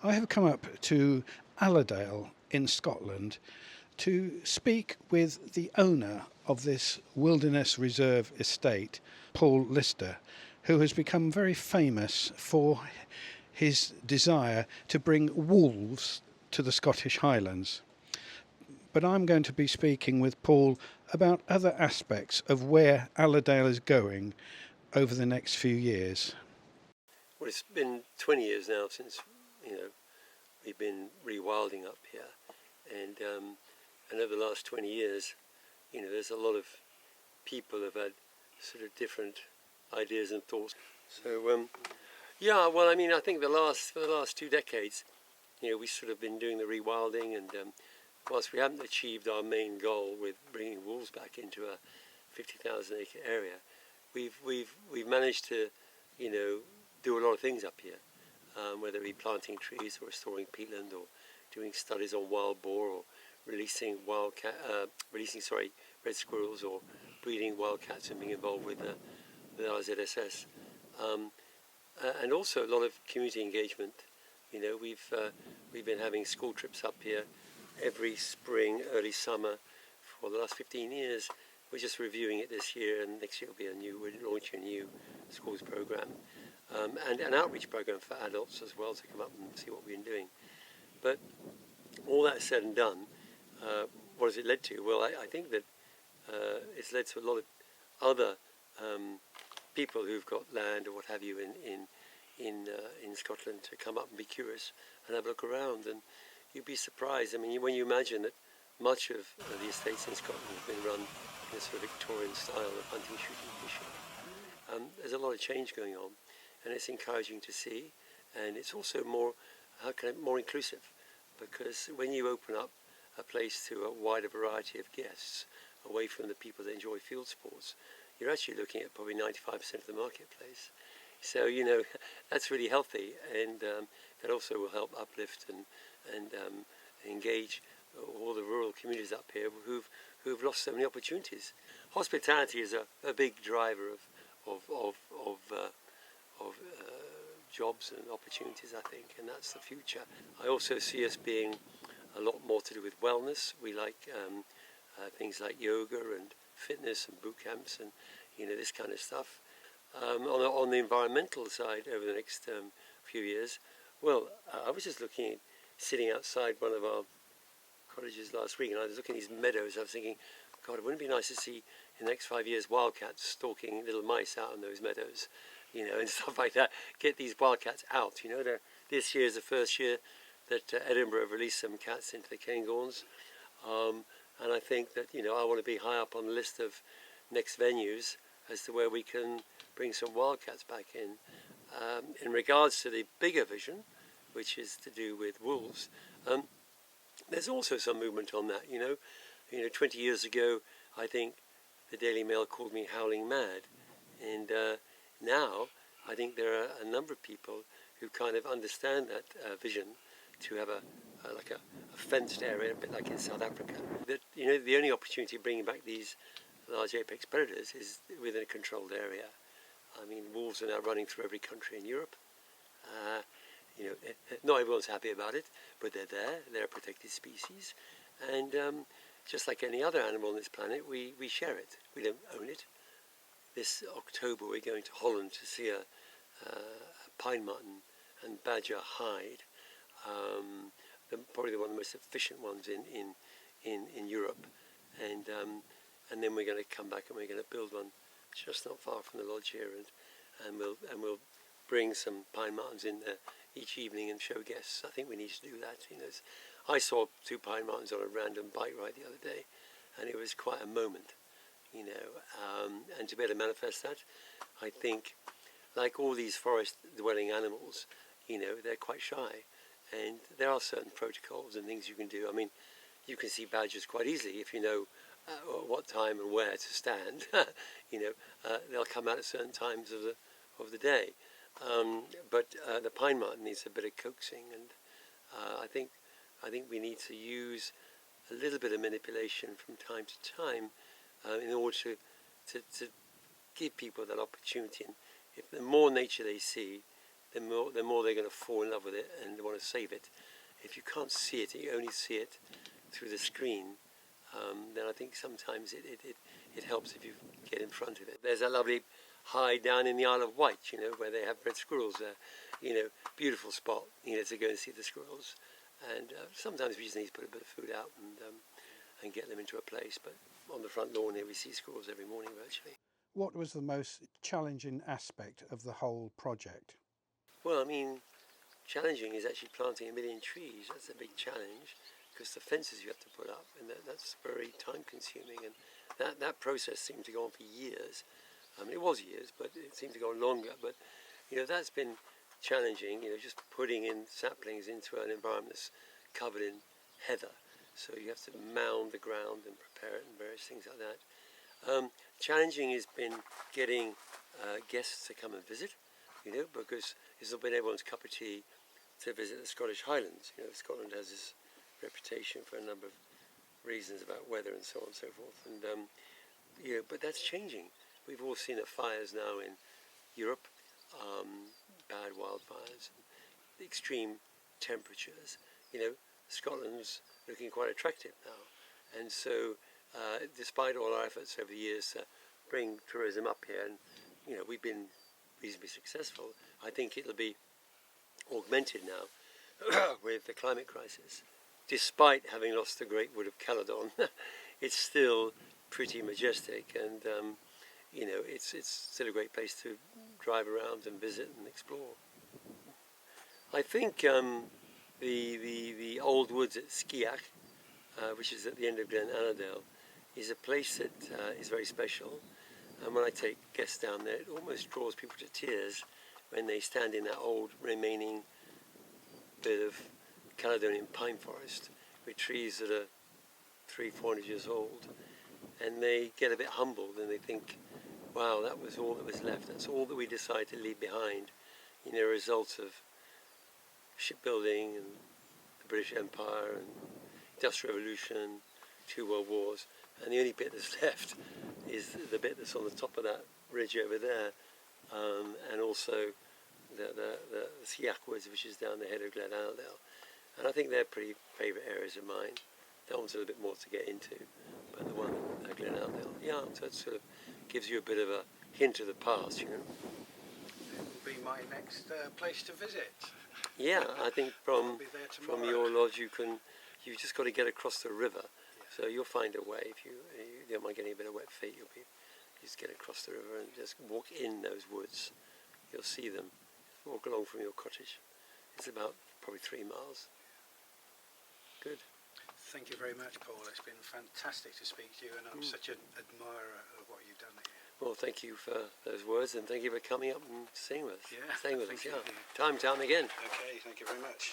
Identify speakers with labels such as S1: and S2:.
S1: I have come up to Alladale in Scotland to speak with the owner of this wilderness reserve estate, Paul Lister, who has become very famous for his desire to bring wolves to the Scottish Highlands. But I'm going to be speaking with Paul about other aspects of where Alladale is going over the next few years.
S2: Well, it's been 20 years now since, we've been rewilding up here, and over the last 20 years, there's a lot of people have had sort of different ideas and thoughts. So, I think for the last 2 decades, we sort of been doing the rewilding, and whilst we haven't achieved our main goal with bringing wolves back into a 50,000 acre area, we've managed to, do a lot of things up here, whether it be planting trees or restoring peatland or doing studies on wild boar or releasing red squirrels or breeding wildcats and being involved with our ZSS. And also a lot of community engagement. We've been having school trips up here every spring, early summer for the last 15 years. We're just reviewing it this year, and next year we're launching a new schools program. And an outreach program for adults as well to come up and see what we've been doing. But all that said and done, what has it led to? Well, I think that it's led to a lot of other people who've got land or what have you in Scotland to come up and be curious and have a look around. And you'd be surprised. I mean, when you imagine that much of the estates in Scotland have been run in a sort of Victorian style of hunting, shooting, fishing, there's a lot of change going on. And it's encouraging to see, and it's also more inclusive, because when you open up a place to a wider variety of guests, away from the people that enjoy field sports, you're actually looking at probably 95% of the marketplace. So that's really healthy, and that also will help uplift and engage all the rural communities up here who've lost so many opportunities. Hospitality is a big driver of jobs and opportunities, I think, and that's the future. I also see us being a lot more to do with wellness. We like things like yoga and fitness and boot camps and this kind of stuff. On the environmental side, over the next few years, well, I was just sitting outside one of our cottages last week, and I was looking at these meadows. I was thinking, God, wouldn't it be nice to see in the next 5 years wildcats stalking little mice out in those meadows, and stuff like that. Get these wildcats out. This year is the first year that Edinburgh have released some cats into the Cairngorms, and I think that I want to be high up on the list of next venues as to where we can bring some wildcats back in. In regards to the bigger vision, which is to do with wolves, there's also some movement on that. 20 years ago, I think the Daily Mail called me howling mad, and now I think there are a number of people who kind of understand that vision to have a fenced area, a bit like in South Africa. That the only opportunity of bringing back these large apex predators is within a controlled area. I mean, wolves are now running through every country in Europe. Not everyone's happy about it, but they're there. They're a protected species, and just like any other animal on this planet, we share it. We don't own it. This October we're going to Holland to see a pine marten and badger hide, probably one of the most efficient ones in Europe, and then we're going to come back and we're going to build one just not far from the lodge here, and we'll bring some pine martens in there each evening and show guests. I think we need to do that. I saw 2 pine martens on a random bike ride the other day, and it was quite a moment. And to be able to manifest that, I think, like all these forest-dwelling animals, they're quite shy, and there are certain protocols and things you can do. I mean, you can see badgers quite easily if you know what time and where to stand. They'll come out at certain times of the day, but the pine marten needs a bit of coaxing, and I think we need to use a little bit of manipulation from time to time in order to give people that opportunity. And if the more nature they see, the more they're going to fall in love with it and want to save it. If you can't see it, you only see it through the screen, then I think sometimes it helps if you get in front of it. There's a lovely hide down in the Isle of Wight, where they have red squirrels there. Beautiful spot, to go and see the squirrels. And sometimes we just need to put a bit of food out and get them into a place. But on the front lawn here, we see squirrels every morning virtually.
S1: What was the most challenging aspect of the whole project?
S2: Well, I mean, challenging is actually planting 1 million trees. That's a big challenge because the fences you have to put up, and that's very time consuming. And that process seemed to go on for years. I mean, it was years, but it seemed to go on longer. But, that's been challenging, just putting in saplings into an environment that's covered in heather. So you have to mound the ground and prepare it and various things like that. Challenging has been getting guests to come and visit, because it's not been everyone's cup of tea to visit the Scottish Highlands. Scotland has this reputation for a number of reasons about weather and so on and so forth. And but that's changing. We've all seen the fires now in Europe, bad wildfires, extreme temperatures. Scotland's looking quite attractive now, and so despite all our efforts over the years to bring tourism up here, and we've been reasonably successful, I think it'll be augmented now with the climate crisis. Despite having lost the great wood of Caledon, it's still pretty majestic, and it's still a great place to drive around and visit and explore. I think the old woods at Sciach, which is at the end of Glen Alladale, is a place that is very special. And when I take guests down there, it almost draws people to tears when they stand in that old remaining bit of Caledonian pine forest with trees that are 300-400 years old. And they get a bit humbled and they think, wow, that was all that was left. That's all that we decided to leave behind, a result of shipbuilding and the British Empire and Industrial Revolution, 2 World Wars. And the only bit that's left is the bit that's on the top of that ridge over there, and also the Sciach Woods, which is down the head of Glen Alladale. And I think they're pretty favourite areas of mine. That one's a little bit more to get into, but the one at Glen Alladale, so it sort of gives you a bit of a hint of the past,
S1: It will be my next place to visit.
S2: Yeah, I think
S1: I'll be there
S2: from
S1: tomorrow.
S2: your lodge you've just got to get across the river. So you'll find a way. If you don't mind getting a bit of wet feet, you just get across the river and just walk in those woods. You'll see them. Walk along from your cottage. It's about probably 3 miles. Good.
S1: Thank you very much, Paul. It's been fantastic to speak to you, and I'm such an admirer of what you've done here.
S2: Well, thank you for those words, and thank you for coming up and staying with us.
S1: Yeah,
S2: Staying with us.
S1: thank you.
S2: Yeah. Time and again.
S1: Okay, thank you very much.